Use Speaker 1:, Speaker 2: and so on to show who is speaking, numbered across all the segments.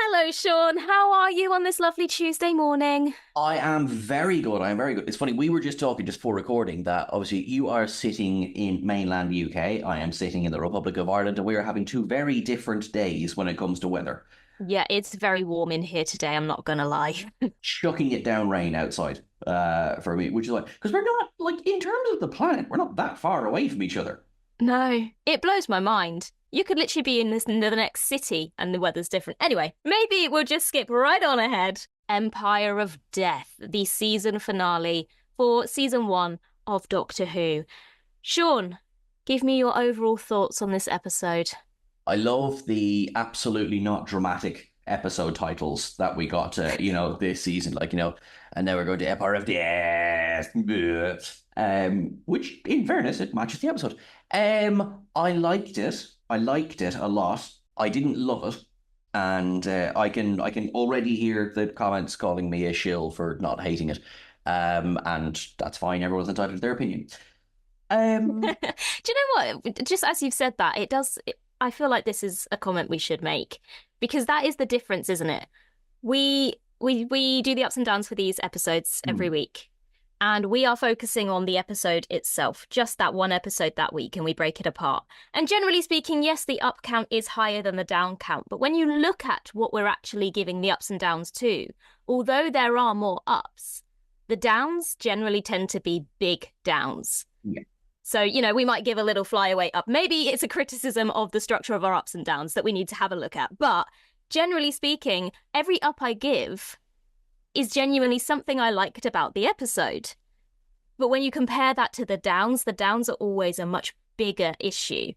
Speaker 1: Hello, Sean. How are you on this lovely Tuesday morning?
Speaker 2: I am very good. I am very good. It's funny, we were just talking just before recording that obviously you are sitting in mainland UK. I am sitting in the Republic of Ireland, and we are having two very different days when it comes to weather.
Speaker 1: Yeah, it's very warm in here today, I'm not gonna lie.
Speaker 2: Chucking it down rain outside for me, which is like, because we're not, like, in terms of the planet, we're not that far away from each other.
Speaker 1: No, it blows my mind. You could literally be in the next city and the weather's different. Anyway, maybe we'll just skip right on ahead. Empire of Death, the season finale for season 1 of Doctor Who. Sean, give me your overall thoughts on this episode.
Speaker 2: I love the absolutely not dramatic episode titles that we got, this season. And now we're going to Empire of Death, which, in fairness, it matches the episode. I liked it. I liked it a lot. I didn't love it, and I can already hear the comments calling me a shill for not hating it. And that's fine. Everyone's entitled to their opinion.
Speaker 1: Do
Speaker 2: Um,
Speaker 1: you know what? Just as you've said that, I feel like this is a comment we should make because that is the difference, isn't it? We do the ups and downs for these episodes every
Speaker 2: hmm,
Speaker 1: week, and we are focusing on the episode itself, just that one episode that week, and we break it apart. And generally speaking, yes, the up count is higher than the down count, but when you look at what we're actually giving the ups and downs to, although there are more ups, the downs generally tend to be big downs.
Speaker 2: yeah.
Speaker 1: So, we might give a little flyaway up. Maybe it's a criticism of the structure of our ups and downs that we need to have a look at. But generally speaking, every up I give is genuinely something I liked about the episode. But when you compare that to the downs are always a much bigger issue.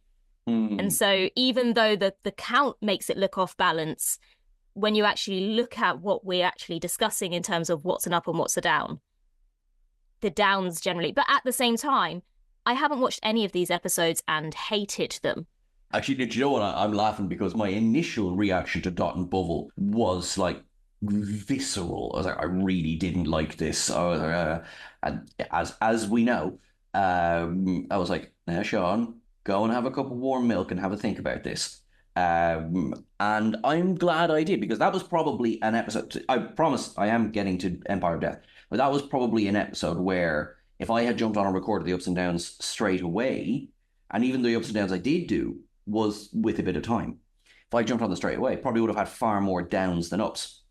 Speaker 1: And
Speaker 2: Hmm.
Speaker 1: so even though the count makes it look off balance, when you actually look at what we're actually discussing in terms of what's an up and what's a down, the downs generally. But at the same time, I haven't watched any of these episodes and hated them.
Speaker 2: Actually, do you know what? I'm laughing because my initial reaction to Dot and Bubble was like visceral. I was like, I really didn't like this. And as we know, I was like, now, Sean, go and have a cup of warm milk and have a think about this. And I'm glad I did because that was probably an episode. I promise I am getting to Empire of Death, but that was probably an episode where if I had jumped on and recorded the ups and downs straight away, and even the ups and downs I did do was with a bit of time. If I jumped on the straight away, probably would have had far more downs than ups.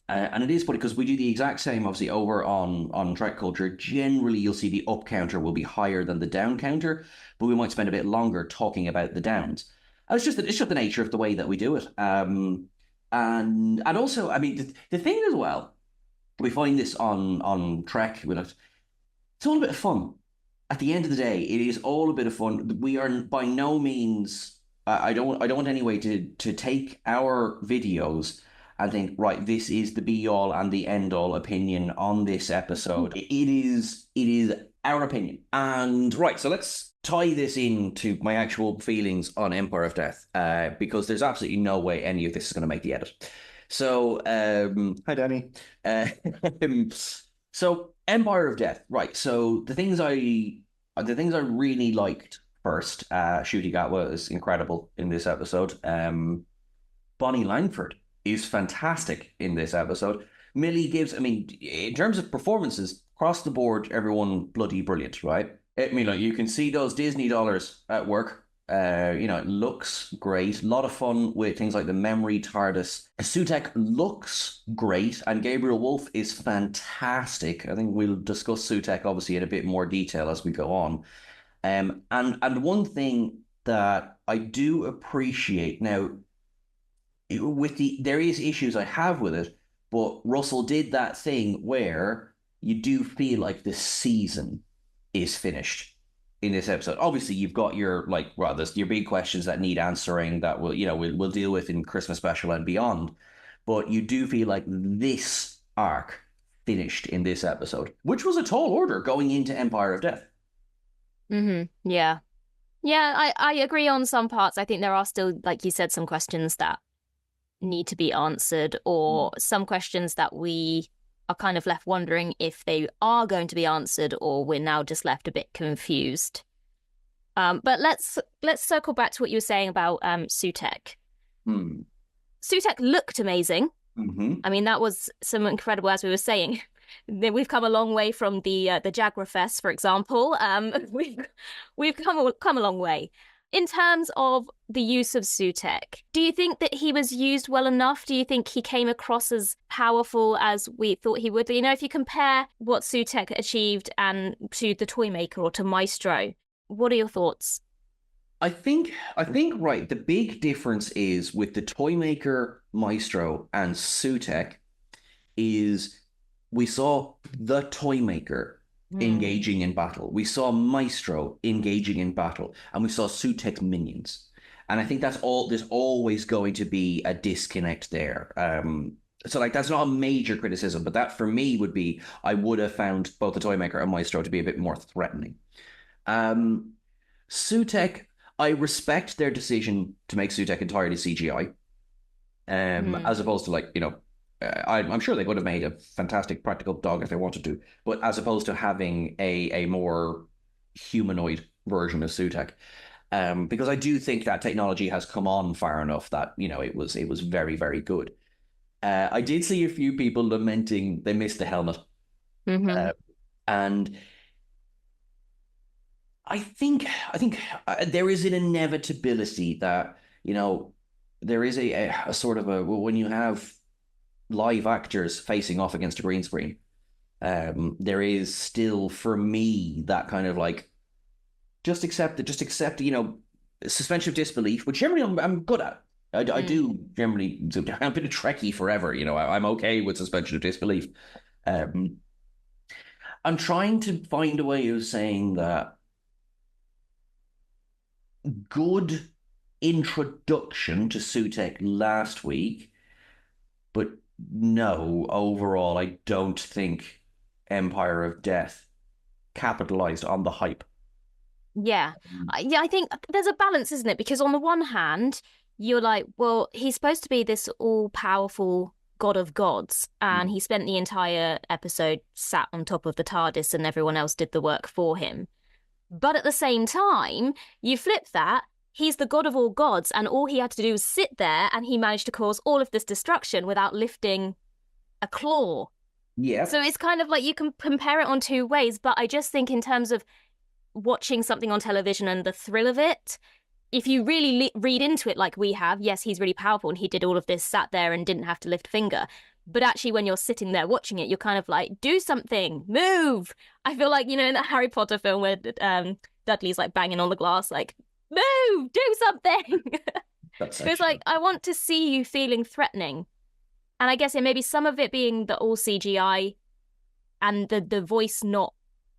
Speaker 2: And it is funny because we do the exact same, obviously, over on Trek Culture. Generally, you'll see the up counter will be higher than the down counter, but we might spend a bit longer talking about the downs. It's just the nature of the way that we do it. And also, I mean, the thing as well, we find this on Trek. It's all a bit of fun. At the end of the day, it is all a bit of fun. We are by no means. I don't want any way to take our videos and think, right, this is the be all and the end all opinion on this episode. It is our opinion. And right, so let's tie this into my actual feelings on Empire of Death, because there's absolutely no way any of this is going to make the edit. So, hi Danny. Uh, so Empire of Death, right? So the things I really liked first, Shooty Gatwa is incredible in this episode. Bonnie Langford is fantastic in this episode. Millie gives, I mean, in terms of performances, across the board, everyone bloody brilliant, right? I mean, like, you can see those Disney dollars at work. It looks great. A lot of fun with things like the memory TARDIS. Sutekh looks great, and Gabriel Wolf is fantastic. I think we'll discuss Sutekh obviously in a bit more detail as we go on. And one thing that I do appreciate now, there is issues I have with it, but Russell did that thing where you do feel like the season is finished in this episode. Obviously, you've got your like, well, there's your big questions that need answering that we'll deal with in Christmas special and beyond. But you do feel like this arc finished in this episode, which was a tall order going into Empire of Death.
Speaker 1: Yeah. Yeah, I agree on some parts. I think there are still, like you said, some questions that need to be answered, or some questions that we are kind of left wondering if they are going to be answered, or we're now just left a bit confused. But let's circle back to what you were saying about Sutekh.
Speaker 2: Hmm.
Speaker 1: Sutekh looked amazing.
Speaker 2: Mm-hmm.
Speaker 1: I mean, that was some incredible, as we were saying. We've come a long way from the Jaguar Fest, for example. We've come a long way. In terms of the use of Sutekh, do you think that he was used well enough? Do you think he came across as powerful as we thought he would? You know, if you compare what Sutekh achieved and to the Toymaker or to Maestro, what are your thoughts?
Speaker 2: I think right. The big difference is with the Toymaker, Maestro, and Sutekh is we saw the Toymaker
Speaker 1: Hmm.
Speaker 2: engaging in battle. We saw Maestro engaging in battle, and we saw Sutekh's minions. And I think that's all. There's always going to be a disconnect there. So like that's not a major criticism, but that for me would be I would have found both the Toymaker and Maestro to be a bit more threatening. Um, Sutekh, I respect their decision to make Sutekh entirely CGI,
Speaker 1: Hmm.
Speaker 2: as opposed to like I'm sure they would have made a fantastic practical dog if they wanted to, but as opposed to having a more humanoid version of Sutekh, because I do think that technology has come on far enough that it was very very good. I did see a few people lamenting they missed the helmet,
Speaker 1: Hmm.
Speaker 2: uh, and I think there is an inevitability that there is a sort of a when you have live actors facing off against a green screen, there is still for me that kind of like just accept suspension of disbelief, which generally I'm good at. I
Speaker 1: Mm.
Speaker 2: do generally. I've been a Trekkie forever. I'm okay with suspension of disbelief. Um, I'm trying to find a way of saying that good introduction to Sutekh last week, but no, overall, I don't think Empire of Death capitalized on the hype.
Speaker 1: Yeah. Yeah, I think there's a balance, isn't it? Because on the one hand, you're like, well, he's supposed to be this all-powerful god of gods, and he spent the entire episode sat on top of the TARDIS and everyone else did the work for him. But at the same time, you flip that, he's the god of all gods, and all he had to do was sit there and he managed to cause all of this destruction without lifting a claw.
Speaker 2: Yeah,
Speaker 1: So it's kind of like you can compare it on two ways, but I just think in terms of watching something on television and the thrill of it, if you really read into it like we have, yes, he's really powerful and he did all of this, sat there and didn't have to lift a finger. But actually, when you're sitting there watching it, you're kind of like, do something, move. I feel like, in that Harry Potter film where Dudley's like banging on the glass, like, move, do something.
Speaker 2: that's
Speaker 1: It's
Speaker 2: actually
Speaker 1: like, I want to see you feeling threatening. And I guess it maybe some of it being the all CGI and the voice not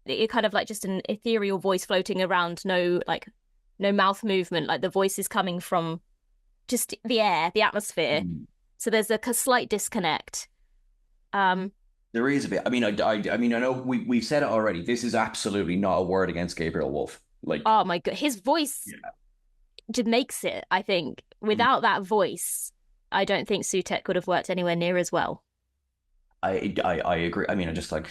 Speaker 1: it kind of like just an ethereal voice floating around, no mouth movement, like the voice is coming from just the air, the atmosphere. So there's a slight disconnect. Um,
Speaker 2: there is a bit. I mean, I mean, I know we've said it already. This is absolutely not a word against Gabriel Wolf. Like,
Speaker 1: oh my god, his voice
Speaker 2: yeah.
Speaker 1: just makes it. I think
Speaker 2: Mm.
Speaker 1: without that voice, I don't think Sutekh would have worked anywhere near as well.
Speaker 2: I agree. I mean, I just like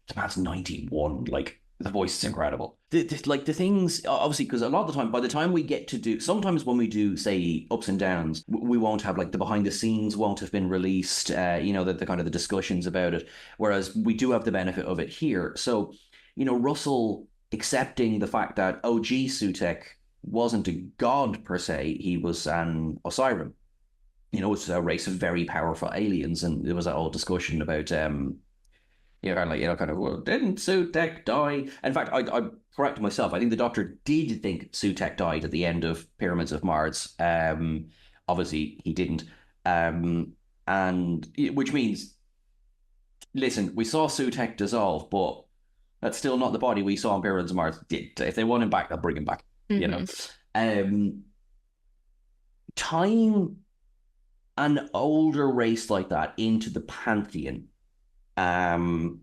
Speaker 2: the man's 91. Like the voice is incredible. Like the things, obviously, because a lot of the time, by the time we get to do, sometimes when we do say ups and downs, we won't have like the behind the scenes won't have been released. The kind of the discussions about it. Whereas we do have the benefit of it here. So, Russell accepting the fact that OG Sutekh wasn't a god per se, he was an Osiris. It's a race of very powerful aliens, and there was that whole discussion about kind of, well, didn't Sutekh die? In fact, I corrected myself. I think the Doctor did think Sutekh died at the end of Pyramids of Mars. Obviously, he didn't. And which means, listen, we saw Sutekh dissolve, but that's still not the body we saw on Pyramids of Mars. If they want him back, they'll bring him back. You know,
Speaker 1: Mm-hmm.
Speaker 2: um, tying an older race like that into the pantheon, um,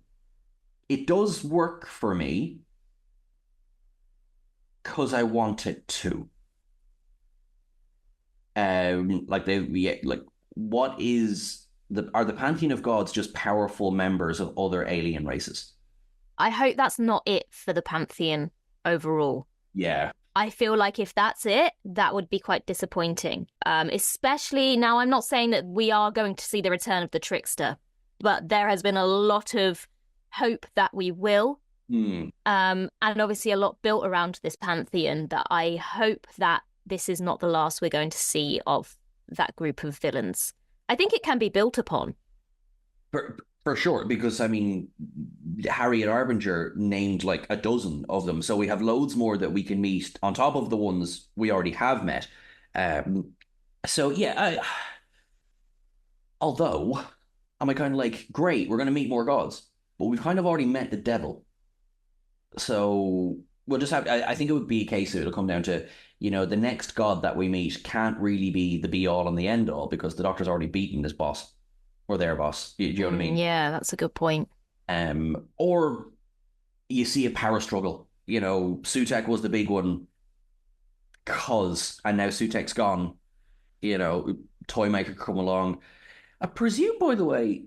Speaker 2: it does work for me because I want it to. Like what is are the pantheon of gods just powerful members of other alien races?
Speaker 1: I hope that's not it for the Pantheon overall.
Speaker 2: Yeah.
Speaker 1: I feel like if that's it, that would be quite disappointing. Especially now, I'm not saying that we are going to see the return of the trickster, but there has been a lot of hope that we will.
Speaker 2: Hmm.
Speaker 1: And obviously a lot built around this pantheon that I hope that this is not the last we're going to see of that group of villains. I think it can be built upon.
Speaker 2: For sure, because I mean, Harriet Arbinger named like a dozen of them, so we have loads more that we can meet on top of the ones we already have met. Um, so yeah, although I'm kind of like, great, we're going to meet more gods, but we've kind of already met the devil, so we'll just have. I think it would be a case of it'll come down to, the next god that we meet can't really be the be all and the end all because the Doctor's already beaten this boss or their boss. Do you know what I mean?
Speaker 1: Yeah, that's a good point.
Speaker 2: Or you see a power struggle. Sutekh was the big one, and now Sutekh's gone. Toymaker come along. I presume, by the way,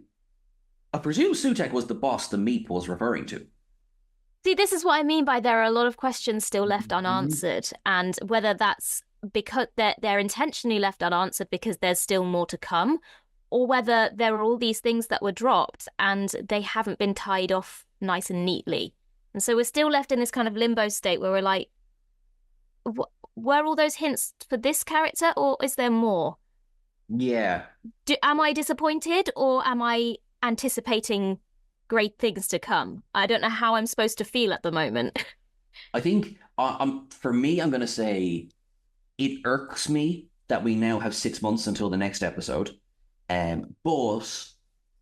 Speaker 2: Sutekh was the boss the Meep was referring to.
Speaker 1: See, this is what I mean by there are a lot of questions still left
Speaker 2: Mm-hmm.
Speaker 1: unanswered, and whether that's because they're intentionally left unanswered because there's still more to come, or whether there are all these things that were dropped and they haven't been tied off nice and neatly. And so we're still left in this kind of limbo state where we're like, were all those hints for this character, or is there more?
Speaker 2: Yeah,
Speaker 1: Am I disappointed, or am I anticipating great things to come? I don't know how I'm supposed to feel at the moment.
Speaker 2: I think for me, I'm going to say it irks me that we now have 6 months until the next episode. But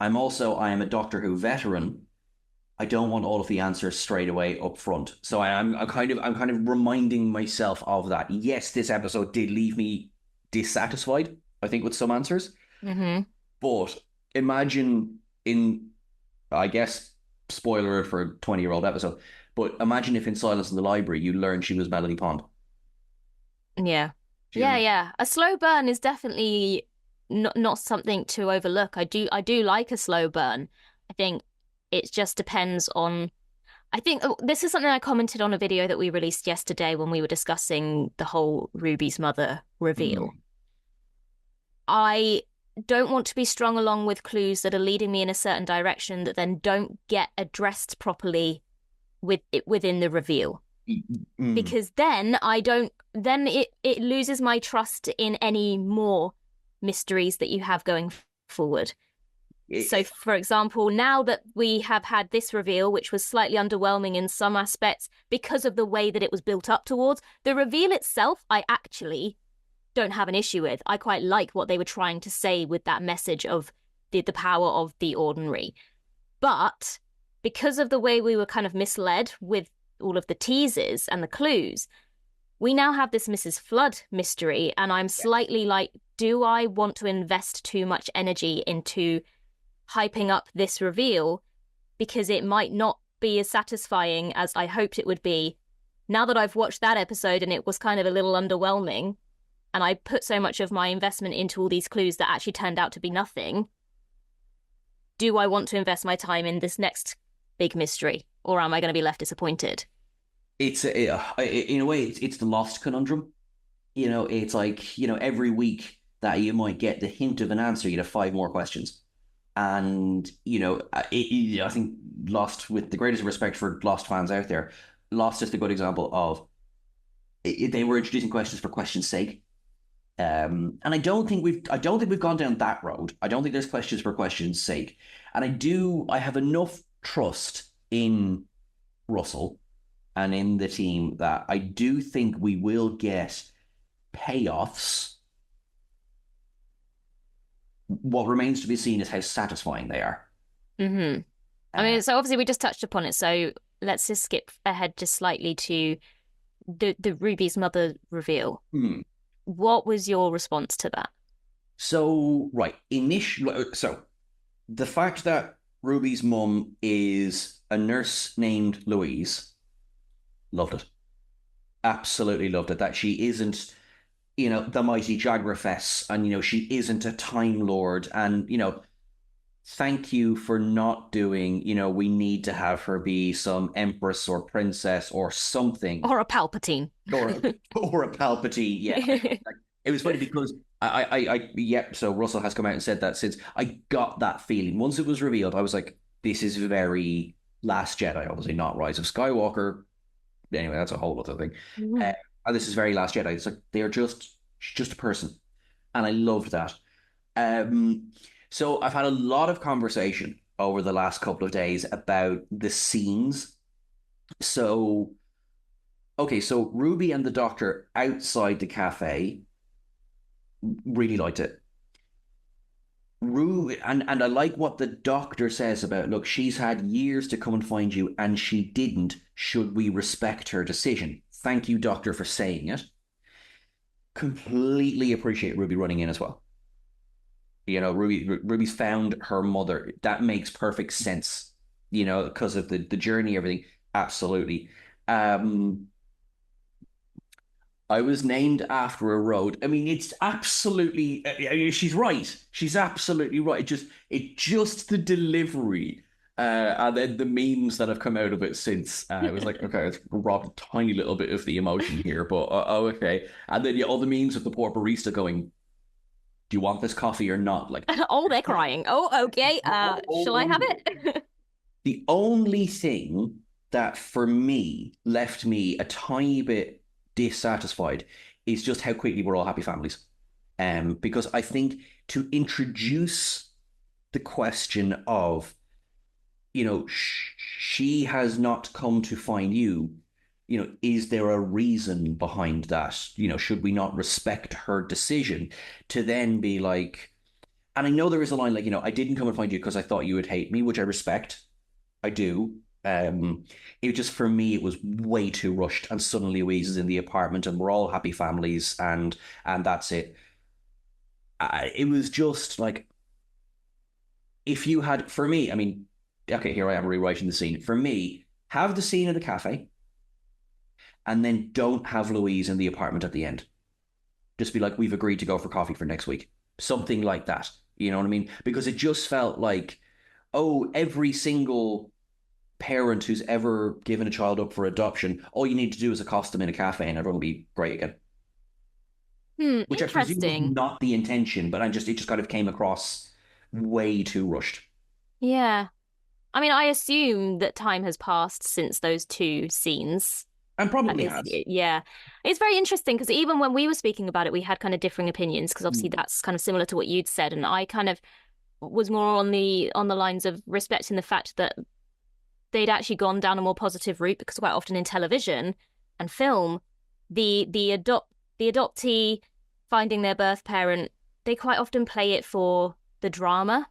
Speaker 2: I am a Doctor Who veteran. I don't want all of the answers straight away up front. So I'm kind of reminding myself of that. Yes, this episode did leave me dissatisfied, I think, with some answers.
Speaker 1: Mm-hmm.
Speaker 2: But imagine I guess, spoiler for a 20-year-old episode, but imagine if in Silence in the Library you learned she was Melanie Pond.
Speaker 1: Yeah.
Speaker 2: Do you know
Speaker 1: Yeah,
Speaker 2: what I mean?
Speaker 1: yeah. A slow burn is definitely not something to overlook. I do like a slow burn. I think it just depends on I think this is something I commented on a video that we released yesterday when we were discussing the whole Ruby's mother reveal.
Speaker 2: Mm.
Speaker 1: I don't want to be strung along with clues that are leading me in a certain direction that then don't get addressed properly within the reveal.
Speaker 2: Mm.
Speaker 1: Because then it loses my trust in any more mysteries that you have going forward. So,
Speaker 2: It,
Speaker 1: for example, now that we have had this reveal, which was slightly underwhelming in some aspects because of the way that it was built up towards, the reveal itself, I actually don't have an issue with. I quite like what they were trying to say with that message of the power of the ordinary. But because of the way we were kind of misled with all of the teases and the clues, we now have this Mrs. Flood mystery, and I'm slightly like, do I want to invest too much energy into hyping up this reveal because it might not be as satisfying as I hoped it would be now that I've watched that episode and it was kind of a little underwhelming and I put so much of my investment into all these clues that actually turned out to be nothing. Do I want to invest my time in this next big mystery, or am I going to be left disappointed?
Speaker 2: in a way, it's the Lost conundrum. It's like, every week that you might get the hint of an answer, you'd have five more questions. And, I think Lost, with the greatest respect for Lost fans out there, Lost is a good example of they were introducing questions for question's sake. And I don't think we've gone down that road. I don't think there's questions for question's sake. And I have enough trust in Russell and in the team that I do think we will get payoffs. What remains to be seen is how satisfying they are.
Speaker 1: Mm-hmm. I
Speaker 2: Uh,
Speaker 1: mean, so obviously we just touched upon it, so let's just skip ahead just slightly to the Ruby's mother reveal.
Speaker 2: hmm.
Speaker 1: What was your response to that?
Speaker 2: So, right, so the fact that Ruby's mum is a nurse named Louise, loved it. Absolutely loved it. That she isn't, the mighty Jagrafess, and she isn't a Time Lord, and thank you for not doing, we need to have her be some empress or princess or something,
Speaker 1: Or a Palpatine.
Speaker 2: or or a Palpatine. Yeah, like, it was funny because yep. So Russell has come out and said that since I got that feeling once it was revealed, I was like, this is very Last Jedi, obviously not Rise of Skywalker. Anyway, that's a whole other thing. Uh, and this is very Last Jedi. It's like she's just a person, and I loved that. Um, so I've had a lot of conversation over the last couple of days about the scenes. So, okay, so Ruby and the Doctor outside the cafe really liked it. Ruby and I like what the Doctor says about, look, she's had years to come and find you, and she didn't. Should we respect her decision? Thank you, Doctor, for saying it. Completely appreciate Ruby running in as well. Ruby's found her mother. That makes perfect sense, because of the journey, everything. Absolutely. Um, I was named after a road. I mean, it's absolutely. I mean, she's right. She's absolutely right. It just the delivery, and then the memes that have come out of it since. It was like, okay, it's robbed a tiny little bit of the emotion here, but oh, okay. And then all the memes of the poor barista going, "Do you want this coffee or not?" Like,
Speaker 1: Oh, they're crying. Oh, okay. Shall I have
Speaker 2: oh,
Speaker 1: it?
Speaker 2: the only thing that for me left me a tiny bit dissatisfied is just how quickly we're all happy families. Because I think to introduce the question of, she has not come to find you, is there a reason behind that? Should we not respect her decision? To then be like, and I know there is a line like, I didn't come and find you because I thought you would hate me, which I respect. I do. It just for me, it was way too rushed, and suddenly Louise is in the apartment, and we're all happy families, and that's it. It was just like, if you had, for me, I mean, okay, here I am rewriting the scene. For me, have the scene in the cafe, and then don't have Louise in the apartment at the end. Just be like, we've agreed to go for coffee for next week, something like that. You know what I mean? Because it just felt like, oh, every single parent who's ever given a child up for adoption, all you need to do is accost them in a cafe and everyone will be great again. Which I presume was
Speaker 1: Interesting.
Speaker 2: not the intention, but it just kind of came across way too rushed.
Speaker 1: Yeah. I mean, I assume that time has passed since those two scenes.
Speaker 2: And
Speaker 1: At
Speaker 2: probably
Speaker 1: least,
Speaker 2: has.
Speaker 1: yeah. It's very interesting because even when we were speaking about it, we had kind of differing opinions because obviously
Speaker 2: Mm.
Speaker 1: that's kind of similar to what you'd said, and I kind of was more on the lines of respecting the fact that they'd actually gone down a more positive route because quite often in television and film, the adoptee finding their birth parent, they quite often play it for the drama.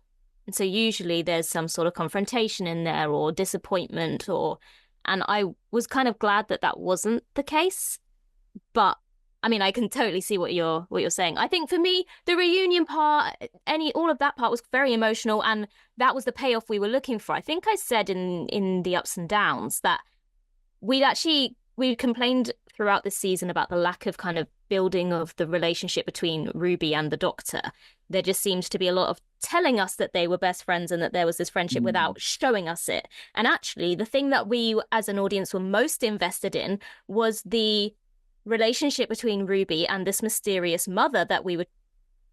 Speaker 1: And so usually there's some sort of confrontation in there or disappointment or and I was kind of glad that that wasn't the case. But I mean, I can totally see what you're saying. I think for me, the reunion part, all of that part was very emotional, and that was the payoff we were looking for. I think I said in the ups and downs that we complained throughout this season about the lack of kind of building of the relationship between Ruby and the Doctor. There just seemed to be a lot of telling us that they were best friends and that there was this friendship
Speaker 2: Mm.
Speaker 1: without showing us it. And actually, the thing that we as an audience were most invested in was the relationship between Ruby and this mysterious mother that we were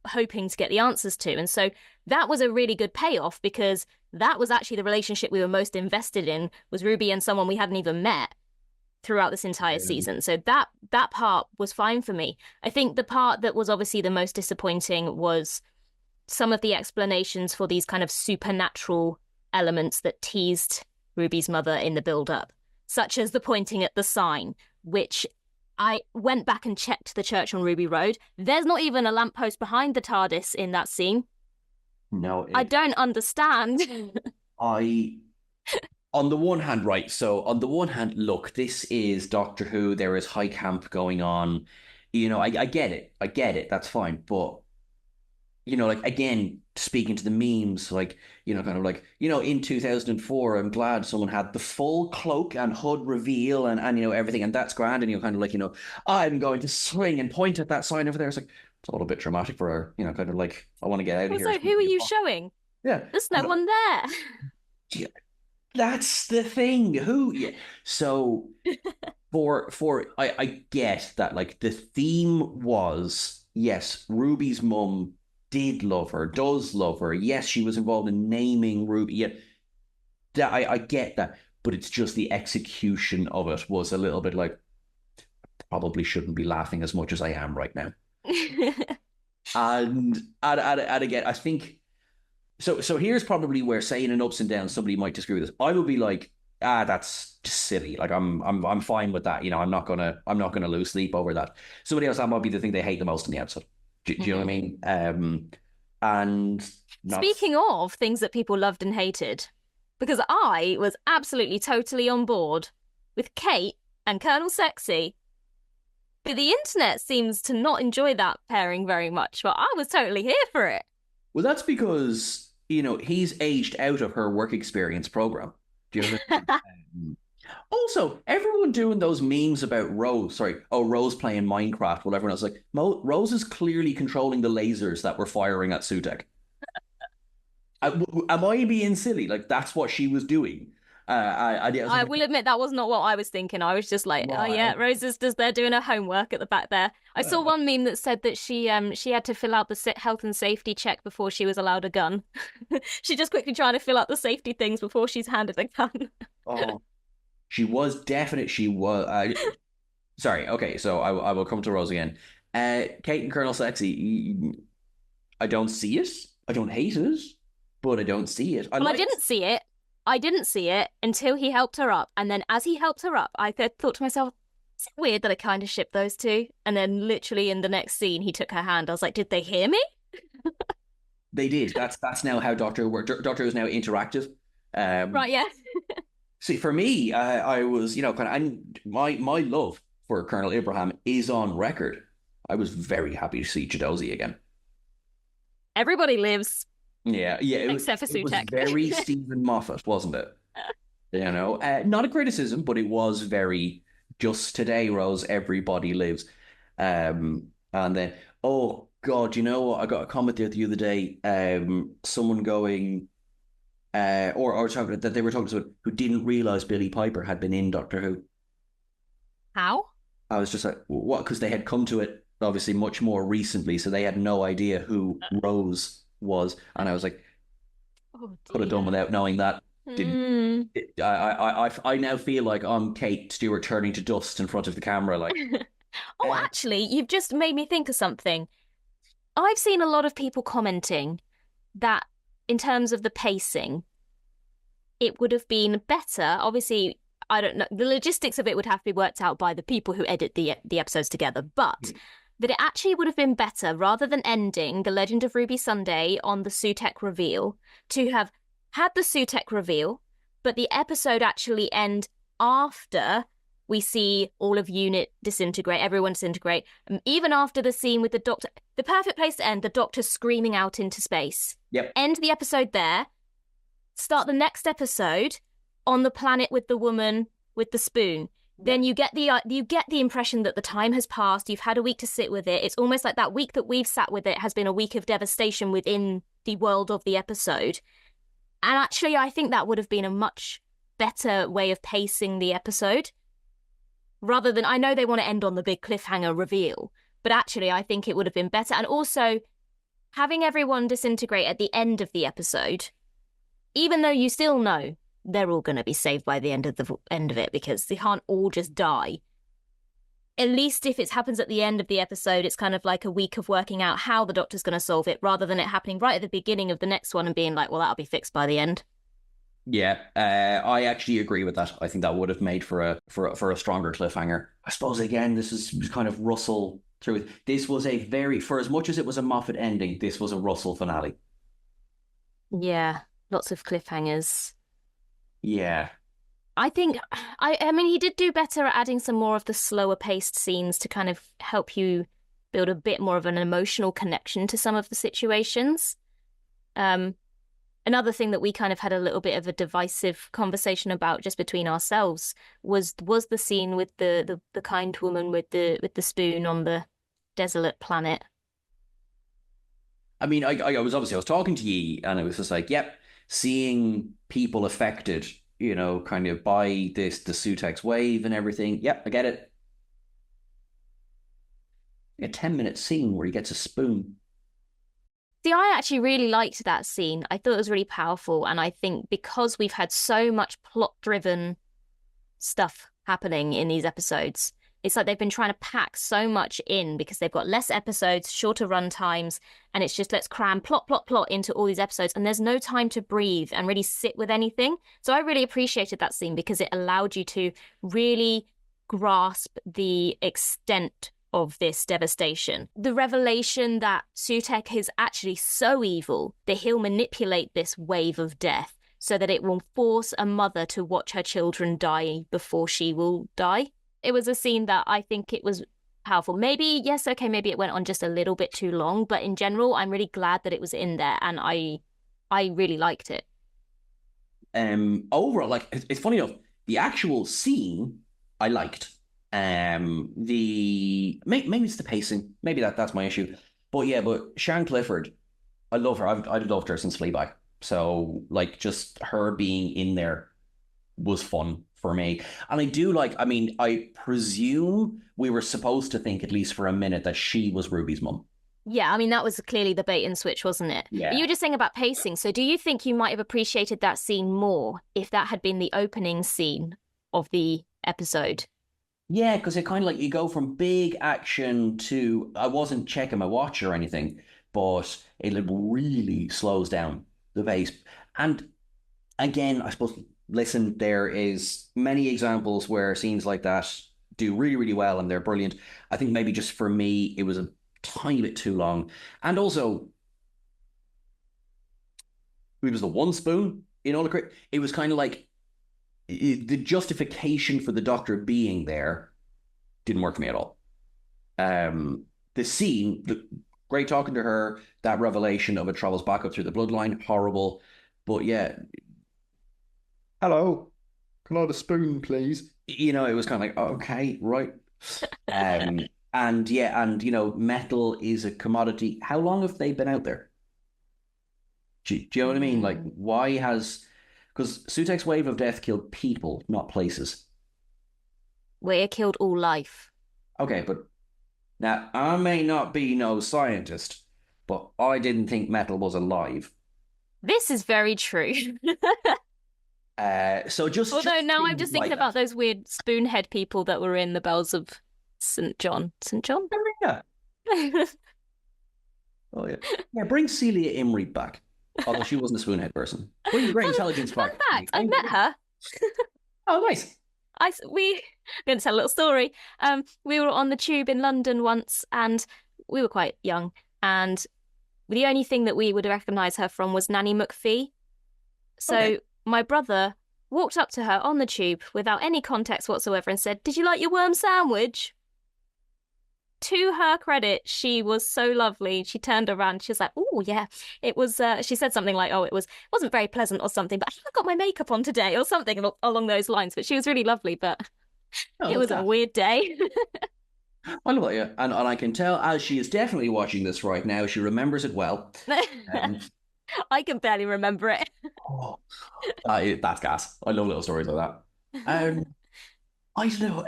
Speaker 1: hoping to get the answers to. And so that was a really good payoff because that was actually the relationship we were most invested in was Ruby and someone we hadn't even met throughout this entire
Speaker 2: Yeah.
Speaker 1: season. So that part was fine for me. I think the part that was obviously the most disappointing was some of the explanations for these kind of supernatural elements that teased Ruby's mother in the build up, such as the pointing at the sign, which I went back and checked the church on Ruby Road. There's not even a lamppost behind the TARDIS in that scene.
Speaker 2: No,
Speaker 1: I don't understand.
Speaker 2: I on the one hand, right, so on the one hand, look, this is Doctor Who, there is high camp going on. I get it. I get it. That's fine. But like again, speaking to the memes, like, kind of like, in 2004, I'm glad someone had the full cloak and hood reveal and everything, and that's grand. And you're kind of like, I'm going to swing and point at that sign over there. It's like, it's a little bit dramatic for her, kind of like, I want to get out of here as
Speaker 1: Also, who are
Speaker 2: quickly as
Speaker 1: you
Speaker 2: possible.
Speaker 1: showing?
Speaker 2: Yeah.
Speaker 1: There's no one there.
Speaker 2: Yeah, that's the thing. Who? Yeah. So I get that like the theme was yes, Ruby's mum did love her, does love her. Yes, she was involved in naming Ruby. Yeah, that I get that, but it's just the execution of it was a little bit like probably shouldn't be laughing as much as I am right now. And again, I think so. So here's probably where saying in ups and downs, somebody might disagree with this. I would be like, that's just silly. Like I'm fine with that. You know, I'm not gonna lose sleep over that. Somebody else, that might be the thing they hate the most in the episode. Do you know what I mean? And not.
Speaker 1: Speaking of things that people loved and hated, because I was absolutely totally on board with Kate and Colonel Sexy, but the internet seems to not enjoy that pairing very much. But I was totally here for it.
Speaker 2: Well, that's because he's aged out of her work experience program. Do you know what I mean? Also, everyone doing those memes about Rose, sorry, oh, Rose playing Minecraft, whatever. And I was like, Rose is clearly controlling the lasers that were firing at Sutekh. Am I being silly? Like, that's what she was doing. I was
Speaker 1: I
Speaker 2: like,
Speaker 1: will admit that was not what I was thinking. I was just like, oh
Speaker 2: right,
Speaker 1: yeah,
Speaker 2: okay.
Speaker 1: Rose is just there doing her homework at the back there. I saw
Speaker 2: Well,
Speaker 1: one meme that said that she had to fill out the health and safety check before she was allowed a gun. She's just quickly trying to fill out the safety things before she's handed a gun.
Speaker 2: oh, she was definite. She was. Sorry. Okay, so I will come to Rose again. Kate and Colonel Sexy. I don't see it. I don't hate it, but I don't see it. I
Speaker 1: Well, I
Speaker 2: like.
Speaker 1: didn't see it. I didn't see it until he helped her up. And then as he helped her up, I thought to myself, is it weird that I kind of ship those two? And then literally in the next scene, he took her hand. I was like, did they hear me?
Speaker 2: They did. That's now how Doctor works. Doctor is now interactive.
Speaker 1: Right, yeah.
Speaker 2: See, for me, I was, kind of, and my love for Colonel Ibrahim is on record. I was very happy to see Chidozi again.
Speaker 1: Everybody lives,
Speaker 2: Yeah, yeah,
Speaker 1: except for
Speaker 2: it was
Speaker 1: Sutekh.
Speaker 2: very Stephen Moffat, wasn't it? Not a criticism, but it was very just today, Rose. Everybody lives. And then, oh God, you know what? I got a comment there the other day. Someone going, or talking that they were talking to someone who didn't realize Billy Piper had been in Doctor Who.
Speaker 1: How?
Speaker 2: I was just like, what? Because they had come to it obviously much more recently, so they had no idea who Rose was, and I was like,
Speaker 1: Oh
Speaker 2: could have done
Speaker 1: dear.
Speaker 2: without knowing that. Didn't.
Speaker 1: Hmm.
Speaker 2: I now feel like I'm Kate Stewart turning to dust in front of the camera, like,
Speaker 1: Oh,
Speaker 2: eh.
Speaker 1: actually, you've just made me think of something. I've seen a lot of people commenting that in terms of the pacing, it would have been better. Obviously, I don't know. The logistics of it would have to be worked out by the people who edit the episodes together, but that it actually would have been better rather than ending The Legend of Ruby Sunday on the Sutekh reveal to have had the Sutekh reveal, but the episode actually end after we see all of UNIT disintegrate, everyone disintegrate, even after the scene with the Doctor. The perfect place to end, the Doctor screaming out into space.
Speaker 2: Yep.
Speaker 1: End the episode there. Start the next episode on the planet with the woman with the spoon. Then you get the impression that the time has passed. You've had a week to sit with it. It's almost like that week that we've sat with it has been a week of devastation within the world of the episode. And actually, I think that would have been a much better way of pacing the episode. Rather than, I know they want to end on the big cliffhanger reveal, but actually, I think it would have been better. And also, having everyone disintegrate at the end of the episode, even though you still know they're all going to be saved by the end of it because they can't all just die. At least if it happens at the end of the episode, it's kind of like a week of working out how the Doctor's going to solve it, rather than it happening right at the beginning of the next one and being like, well, that'll be fixed by the end.
Speaker 2: Yeah, I actually agree with that. I think that would have made for a stronger cliffhanger. I suppose again, this is kind of Russell through it. This was a very, for as much as it was a Moffat ending, this was a Russell finale.
Speaker 1: Yeah, lots of cliffhangers.
Speaker 2: Yeah,
Speaker 1: I think, I mean, he did do better at adding some more of the slower paced scenes to kind of help you build a bit more of an emotional connection to some of the situations. Another thing that we kind of had a little bit of a divisive conversation about just between ourselves was the scene with the kind woman with the spoon on the desolate planet.
Speaker 2: I mean, I was talking to Yi, and it was just like, yep, seeing people affected, kind of by the Sutekh's wave and everything. Yep, I get it. A 10-minute scene where he gets a spoon.
Speaker 1: See, I actually really liked that scene. I thought it was really powerful. And I think because we've had so much plot driven stuff happening in these episodes, it's like they've been trying to pack so much in because they've got less episodes, shorter run times, and it's just let's cram plot, plot, plot into all these episodes. And there's no time to breathe and really sit with anything. So I really appreciated that scene because it allowed you to really grasp the extent of this devastation. The revelation that Sutekh is actually so evil that he'll manipulate this wave of death so that it will force a mother to watch her children die before she will die. It was a scene that I think it was powerful. Maybe, yes, okay, maybe it went on just a little bit too long, but in general, I'm really glad that it was in there and I really liked it.
Speaker 2: Overall, like it's funny enough, the actual scene I liked. Maybe it's the pacing. Maybe that's my issue. But yeah, but Sian Clifford, I love her. I've loved her since Fleabag. So like just her being in there was fun for me. And I do like, I mean, I presume we were supposed to think, at least for a minute, that she was Ruby's mum.
Speaker 1: Yeah, I mean, that was clearly the bait and switch, wasn't it?
Speaker 2: Yeah.
Speaker 1: But you were just saying about pacing. So do you think you might have appreciated that scene more if that had been the opening scene of the episode?
Speaker 2: Yeah, because it kind of like you go from big action to I wasn't checking my watch or anything, but it like really slows down the pace. And again, I suppose, listen, there is many examples where scenes like that do really, really well and they're brilliant. I think maybe just for me, it was a tiny bit too long. And also, it was the one spoon in all the it was kind of like the justification for the doctor being there didn't work for me at all. The scene, great talking to her, that revelation of it travels back up through the bloodline, horrible. But yeah, hello, can I have a spoon, please? It was kind of like, okay, right. And yeah, and metal is a commodity. How long have they been out there? Do you know what I mean? Like, why has because Sutekh's wave of death killed people, not places.
Speaker 1: Where it killed all life.
Speaker 2: Okay, but now I may not be no scientist, but I didn't think metal was alive.
Speaker 1: This is very true.
Speaker 2: So just
Speaker 1: Although now I'm
Speaker 2: things
Speaker 1: just thinking
Speaker 2: like
Speaker 1: about
Speaker 2: that.
Speaker 1: those weird spoonhead people that were in the Bells of St. John. St. John?
Speaker 2: Oh, yeah. Oh yeah. Yeah, bring Celia Imrie back. Although she wasn't a spoonhead person. Bring the great intelligence
Speaker 1: Fun
Speaker 2: back.
Speaker 1: fact, I met her.
Speaker 2: Oh, nice.
Speaker 1: I'm going to tell a little story. We were on the tube in London once, and we were quite young, and the only thing that we would recognise her from was Nanny McPhee. So
Speaker 2: Okay.
Speaker 1: my brother walked up to her on the tube without any context whatsoever and said, "Did you like your worm sandwich?" To her credit, she was so lovely. She turned around. She was like, "Oh yeah, it was." She said something like, "Oh, wasn't very pleasant or something, but I got my makeup on today or something along those lines." But she was really lovely. But
Speaker 2: Oh,
Speaker 1: it
Speaker 2: that's
Speaker 1: was a
Speaker 2: gas.
Speaker 1: weird day.
Speaker 2: I love it, and I can tell as she is definitely watching this right now, she remembers it well. Um,
Speaker 1: I can barely remember it.
Speaker 2: oh, that's gas. I love little stories like that. I don't know.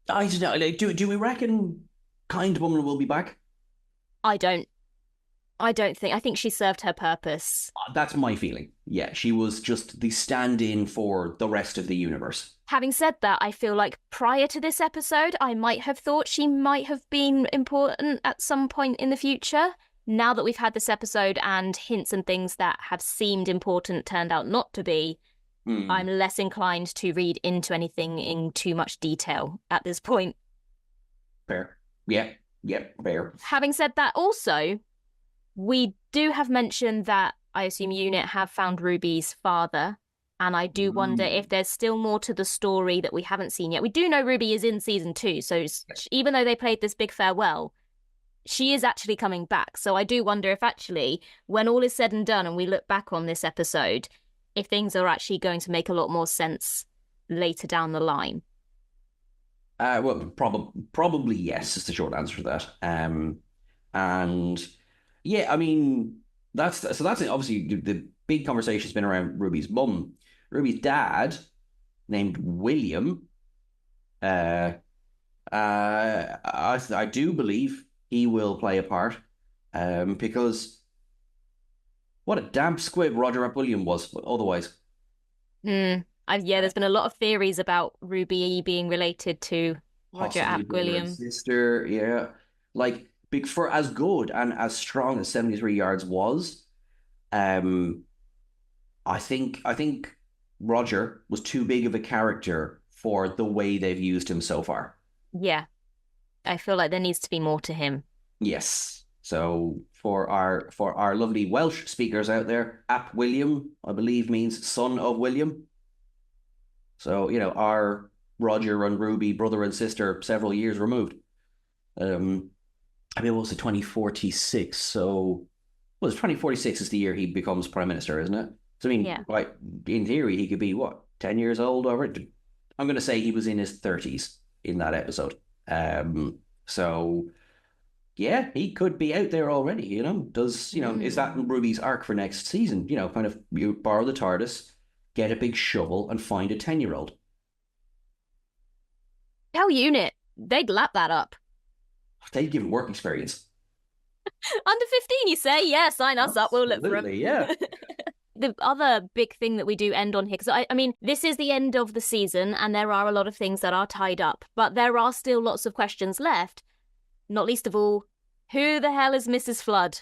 Speaker 2: I don't know. Like, do we reckon Kind Woman will be back?
Speaker 1: I don't. I don't think. I think she served her purpose.
Speaker 2: That's my feeling. Yeah, she was just the stand-in for the rest of the universe.
Speaker 1: Having said that, I feel like prior to this episode, I might have thought she might have been important at some point in the future. Now that we've had this episode and hints and things that have seemed important turned out not to be, I'm less inclined to read into anything in too much detail at this point.
Speaker 2: Fair. Yeah. Yep. Fair.
Speaker 1: Having said that, also, we do have mentioned that I assume UNIT have found Ruby's father. And I do wonder if there's still more to the story that we haven't seen yet. We do know Ruby is in season 2. So even though they played this big farewell, she is actually coming back. So I do wonder if actually, when all is said and done and we look back on this episode, if things are actually going to make a lot more sense later down the line.
Speaker 2: Well, probably yes is the short answer to that. And And yeah, I mean, that's obviously the big conversation's been around Ruby's mum. Ruby's dad, named William, uh, I do believe he will play a part, because what a damp squib Roger Ep William was otherwise.
Speaker 1: Yeah, there's been a lot of theories about Ruby being related to Roger
Speaker 2: Possibly
Speaker 1: Ap
Speaker 2: brother and
Speaker 1: William.
Speaker 2: sister, yeah. Like, big for as good and as strong as 73 yards was, um, I think Roger was too big of a character for the way they've used him so far.
Speaker 1: Yeah, I feel like there needs to be more to him.
Speaker 2: Yes. So for our lovely Welsh speakers out there, Ap William, I believe, means son of William. So, our Roger and Ruby, brother and sister, several years removed. Um, I mean, what was it, 2046? So, well, it's 2046 is the year he becomes prime minister, isn't it? So, I mean,
Speaker 1: Yeah.
Speaker 2: right, in theory, he could be what, 10 years old over it? I'm going to say he was in his 30s in that episode. So yeah, he could be out there already, is that
Speaker 1: Mm.
Speaker 2: Ruby's arc for next season? Kind of you borrow the TARDIS, get a big shovel and find a 10-year-old.
Speaker 1: Hell unit, they'd lap that up.
Speaker 2: They'd give him work experience.
Speaker 1: Under 15, you say? Yeah, sign us up. We'll look for him.
Speaker 2: Absolutely, yeah.
Speaker 1: The other big thing that we do end on here, because I mean, this is the end of the season and there are a lot of things that are tied up, but there are still lots of questions left. Not least of all, who the hell is Mrs. Flood?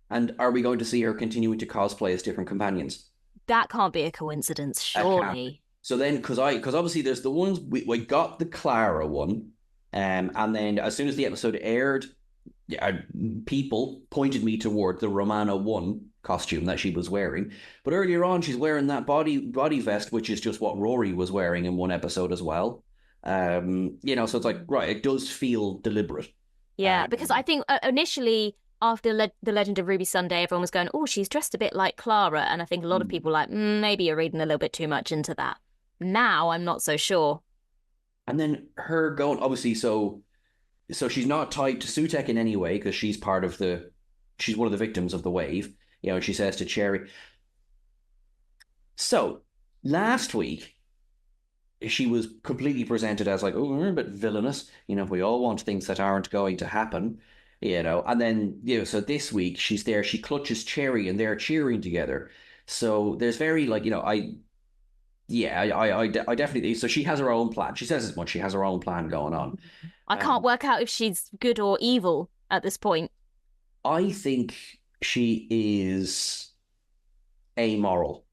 Speaker 2: And are we going to see her continuing to cosplay as different companions?
Speaker 1: That can't be a coincidence, surely.
Speaker 2: So then, because obviously there's the ones we got the Clara one, and then as soon as the episode aired, people pointed me toward the Romana one costume that she was wearing. But earlier on, she's wearing that body vest, which is just what Rory was wearing in one episode as well. So it's like, right, it does feel deliberate.
Speaker 1: Yeah, because I think initially after The Legend of Ruby Sunday, everyone was going, oh, she's dressed a bit like Clara. And I think a lot of people were like, maybe you're reading a little bit too much into that. Now I'm not so sure.
Speaker 2: And then her going, obviously, so she's not tied to Sutekh in any way because she's one of the victims of the wave. And she says to Cherry. So last week, she was completely presented as like, oh, we're a bit villainous. We all want things that aren't going to happen. And then, so this week she's there, she clutches Cherry and they're cheering together. So there's very like, I definitely, so she has her own plan. She says as much, she has her own plan going on.
Speaker 1: I can't work out if she's good or evil at this point.
Speaker 2: I think she is amoral.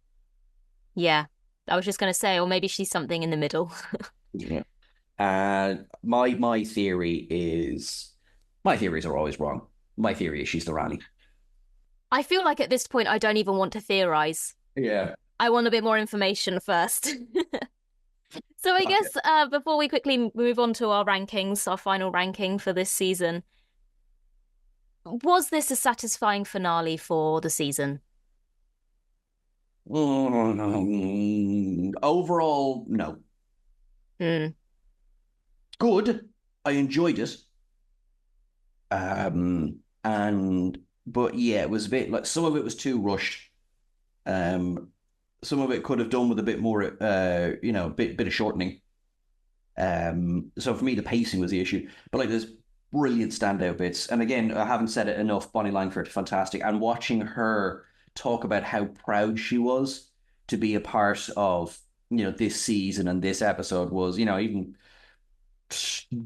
Speaker 1: Yeah, I was just going to say, or maybe she's something in the middle.
Speaker 2: Yeah. And my theories are always wrong. My theory is she's the Rani.
Speaker 1: I feel like at this point, I don't even want to theorize.
Speaker 2: Yeah.
Speaker 1: I want a bit more information first. So I guess before we quickly move on to our rankings, our final ranking for this season, was this a satisfying finale for the season?
Speaker 2: Overall, no. Good. I enjoyed it. But yeah, it was a bit like some of it was too rushed. Some of it could have done with a bit more, bit of shortening. So for me, the pacing was the issue. But like, there's brilliant standout bits. And again, I haven't said it enough. Bonnie Langford, fantastic. And watching her talk about how proud she was to be a part of, this season and this episode was, even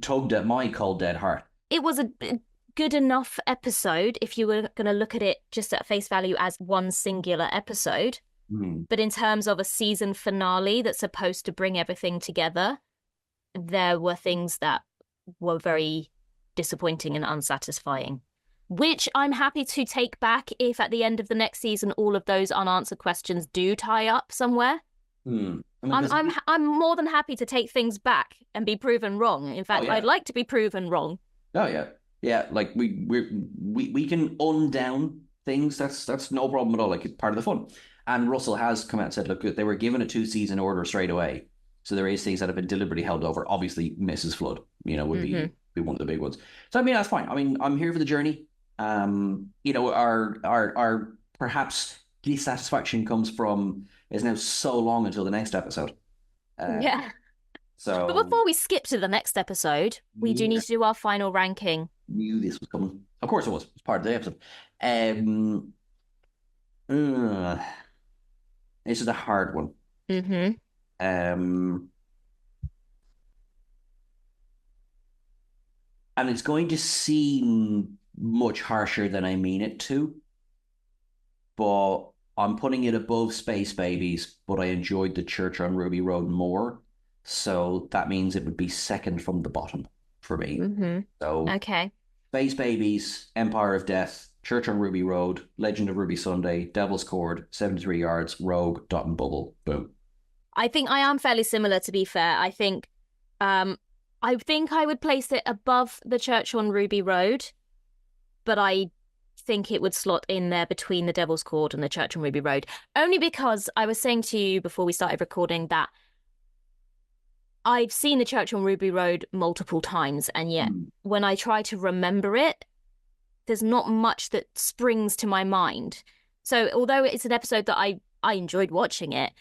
Speaker 2: tugged at my cold dead heart.
Speaker 1: It was a good enough episode if you were going to look at it just at face value as one singular episode. But in terms of a season finale that's supposed to bring everything together, there were things that were very disappointing and unsatisfying, which I'm happy to take back if at the end of the next season all of those unanswered questions do tie up somewhere. I'm more than happy to take things back and be proven wrong. In fact, I'd like to be proven wrong.
Speaker 2: Oh yeah, yeah. Like we can undown things. That's no problem at all. Like, it's part of the fun. And Russell has come out and said, look, they were given a 2-season order straight away. So there is things that have been deliberately held over. Obviously, Mrs. Flood, would be one of the big ones. So I mean, that's fine. I mean, I'm here for the journey. our perhaps dissatisfaction comes from is now so long until the next episode. Uh,
Speaker 1: Yeah. But
Speaker 2: so
Speaker 1: before we skip to the next episode, we do need
Speaker 2: yeah,
Speaker 1: to do our final ranking.
Speaker 2: knew this was coming. Of course it was. It's part of the episode. Um, uh, this is a hard one.
Speaker 1: Mm-hmm.
Speaker 2: Um, and it's going to seem much harsher than I mean it to, but I'm putting it above Space Babies, but I enjoyed the Church on Ruby Road more. So that means it would be second from the bottom for me.
Speaker 1: Mm-hmm.
Speaker 2: So
Speaker 1: Okay.
Speaker 2: Space Babies, Empire of Death, Church on Ruby Road, Legend of Ruby Sunday, Devil's Cord, 73 Yards, Rogue, Dot and Bubble. Boom.
Speaker 1: I think I am fairly similar, to be fair. Um I think I would place it above the Church on Ruby Road, but I think it would slot in there between the Devil's Cord and the Church on Ruby Road. Only because I was saying to you before we started recording that I've seen the Church on Ruby Road multiple times, and yet when I try to remember it, there's not much that springs to my mind. So although it's an episode that I enjoyed watching it,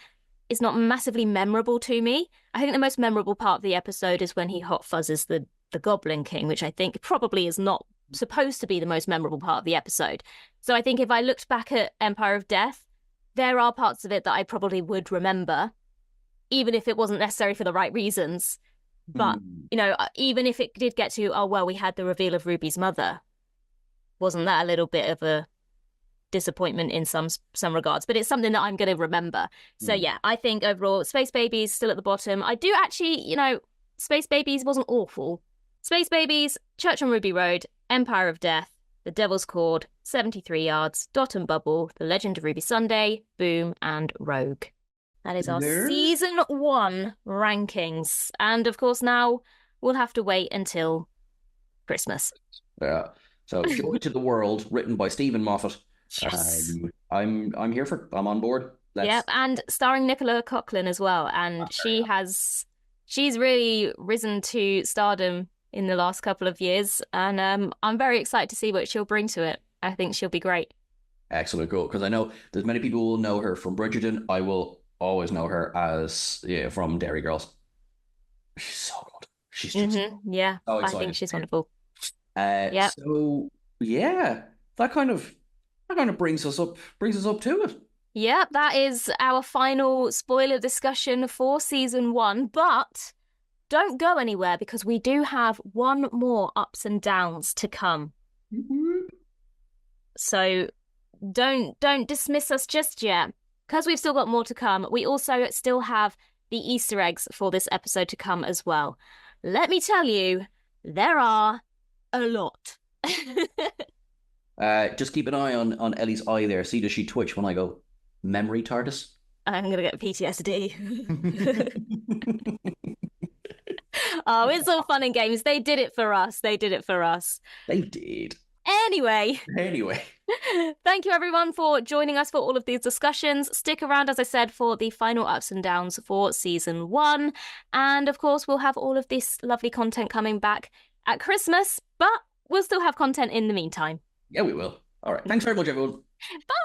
Speaker 1: it's not massively memorable to me. I think the most memorable part of the episode is when he hot fuzzes the Goblin King, which I think probably is not supposed to be the most memorable part of the episode. So I think if I looked back at Empire of Death, there are parts of it that I probably would remember, even if it wasn't necessary for the right reasons. But, even if it did get to, oh, well, we had the reveal of Ruby's mother, wasn't that a little bit of a disappointment in some regards? But it's something that I'm going to remember. So yeah, I think overall Space Babies still at the bottom. I do actually, Space Babies wasn't awful. Space Babies, Church on Ruby Road, Empire of Death, The Devil's Cord, 73 Yards, Dot and Bubble, The Legend of Ruby Sunday, Boom, and Rogue. That is our season 1 rankings. And of course now we'll have to wait until Christmas.
Speaker 2: Yeah. So Joy to the World, written by Stephen Moffat.
Speaker 1: Yes.
Speaker 2: I'm here for. I'm on board.
Speaker 1: Yep, and starring Nicola Coughlan as well. And she's really risen to stardom in the last couple of years. And I'm very excited to see what she'll bring to it. I think she'll be great.
Speaker 2: Excellent, cool. Because I know there's many people who will know her from Bridgerton. I will always know her as from Dairy Girls. She's so good. She's just
Speaker 1: yeah.
Speaker 2: so
Speaker 1: I think she's wonderful.
Speaker 2: Yeah. So yeah, that kind of brings us up to it.
Speaker 1: Yep, that is our final spoiler discussion for season 1. But don't go anywhere, because we do have one more ups and downs to come. So don't dismiss us just yet, because we've still got more to come. We also still have the Easter eggs for this episode to come as well. Let me tell you, there are a lot.
Speaker 2: Just keep an eye on Ellie's eye there. See, does she twitch when I go memory TARDIS?
Speaker 1: I'm gonna get PTSD. Oh, it's all fun and games. They did it for us. They did. Anyway. Thank you everyone for joining us for all of these discussions. Stick around, as I said, for the final ups and downs for season 1. And of course, we'll have all of this lovely content coming back at Christmas, but we'll still have content in the meantime.
Speaker 2: Yeah, we will. All right. Thanks very much, everyone.
Speaker 1: Bye.